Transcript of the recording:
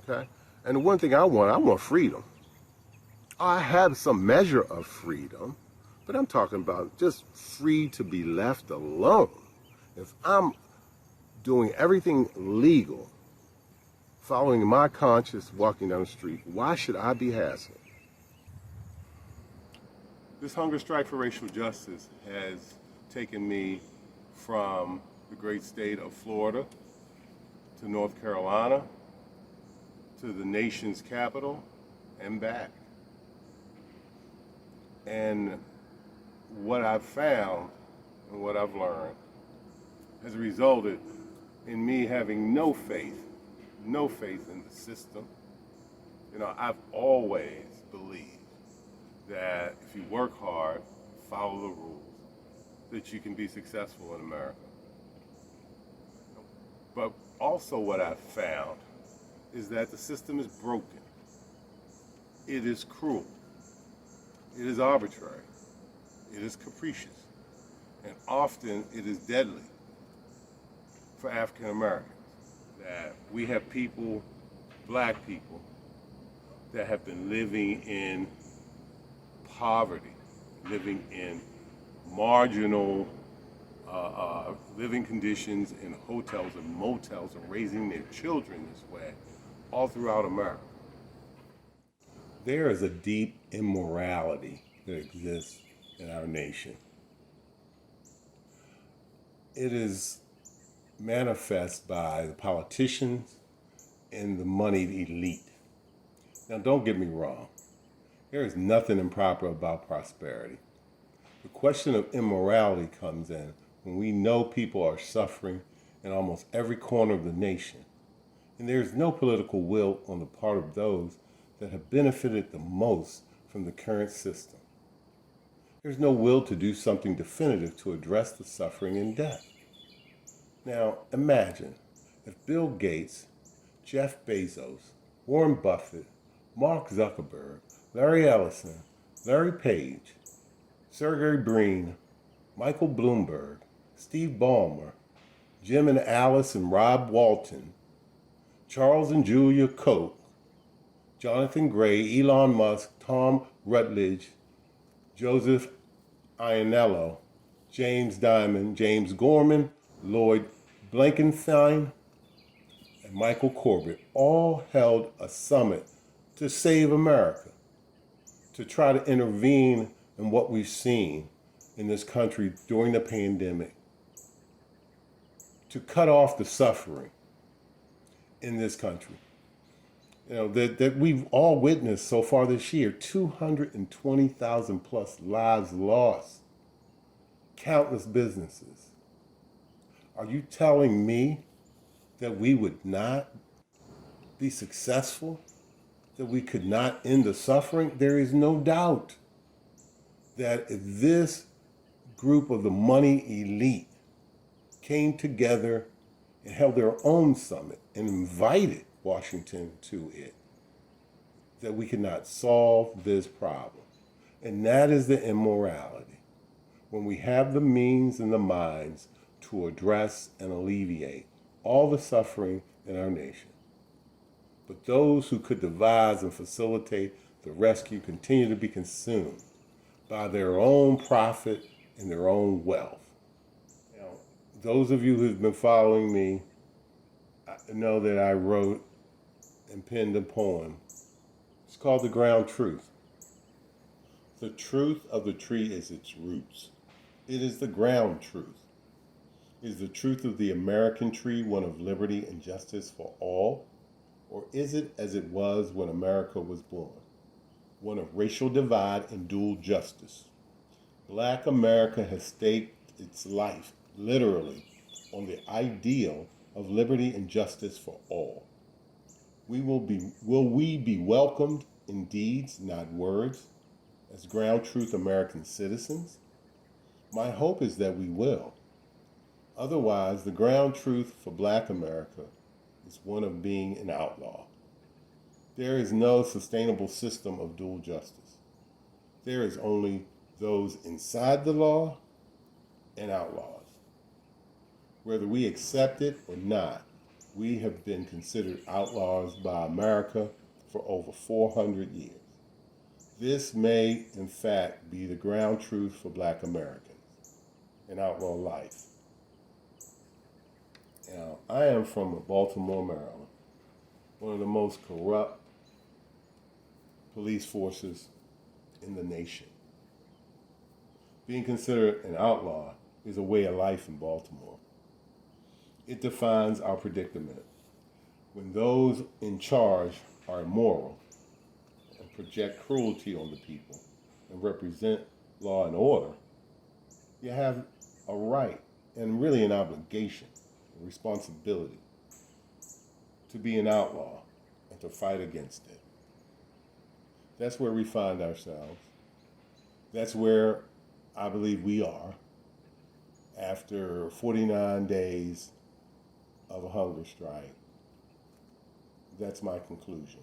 okay? And the one thing I want freedom. I have some measure of freedom, but I'm talking about just free to be left alone. If I'm doing everything legal, following my conscience, walking down the street, why should I be hassled? This hunger strike for racial justice has taken me from the great state of Florida to North Carolina to the nation's capital and back. And what I've found and what I've learned has resulted in me having no faith in the system. You know, I've always believed that if you work hard, follow the rules, that you can be successful in America. But also what I've found is that the system is broken. It is cruel. It is arbitrary. It is capricious. And often it is deadly for African Americans. That we have people, black people, that have been living in poverty, living in marginal living conditions in hotels and motels and raising their children this way all throughout America. There is a deep immorality that exists in our nation. It is manifest by the politicians and the moneyed elite. Now, don't get me wrong. There is nothing improper about prosperity. The question of immorality comes in when we know people are suffering in almost every corner of the nation, and there is no political will on the part of those that have benefited the most from the current system. There's no will to do something definitive to address the suffering and death. Now, imagine if Bill Gates, Jeff Bezos, Warren Buffett, Mark Zuckerberg, Larry Ellison, Larry Page, Sergey Brin, Michael Bloomberg, Steve Ballmer, Jim and Alice and Rob Walton, Charles and Julia Koch, Jonathan Gray, Elon Musk, Tom Rutledge, Joseph Iannello, James Diamond, James Gorman, Lloyd Blankenstein, and Michael Corbett all held a summit to save America, to try to intervene in what we've seen in this country during the pandemic, to cut off the suffering in this country. You know, that we've all witnessed so far this year, 220,000 plus lives lost, countless businesses. Are you telling me that we would not be successful, that we could not end the suffering? There is no doubt that if this group of the money elite came together and held their own summit and invited Washington to it, that we could not solve this problem. And that is the immorality. When we have the means and the minds to address and alleviate all the suffering in our nation. But those who could devise and facilitate the rescue continue to be consumed by their own profit and their own wealth. Now, those of you who've been following me know that I wrote and penned a poem. It's called The Ground Truth. The truth of the tree is its roots. It is the ground truth. Is the truth of the American tree one of liberty and justice for all? Or is it as it was when America was born, one of racial divide and dual justice? Black America has staked its life, literally, on the ideal of liberty and justice for all. Will we be welcomed in deeds, not words, as ground truth American citizens? My hope is that we will. Otherwise, the ground truth for Black America is one of being an outlaw. There is no sustainable system of dual justice. There is only those inside the law and outlaws. Whether we accept it or not, We have been considered outlaws by America for over 400 years. This may, in fact, be the ground truth for Black Americans in outlaw life. Now, I am from Baltimore, Maryland, one of the most corrupt police forces in the nation. Being considered an outlaw is a way of life in Baltimore. It defines our predicament. When those in charge are immoral and project cruelty on the people and represent law and order, you have a right and really an obligation, a responsibility to be an outlaw and to fight against it. That's where we find ourselves. That's where I believe we are after 49 days of a hunger strike. That's my conclusion.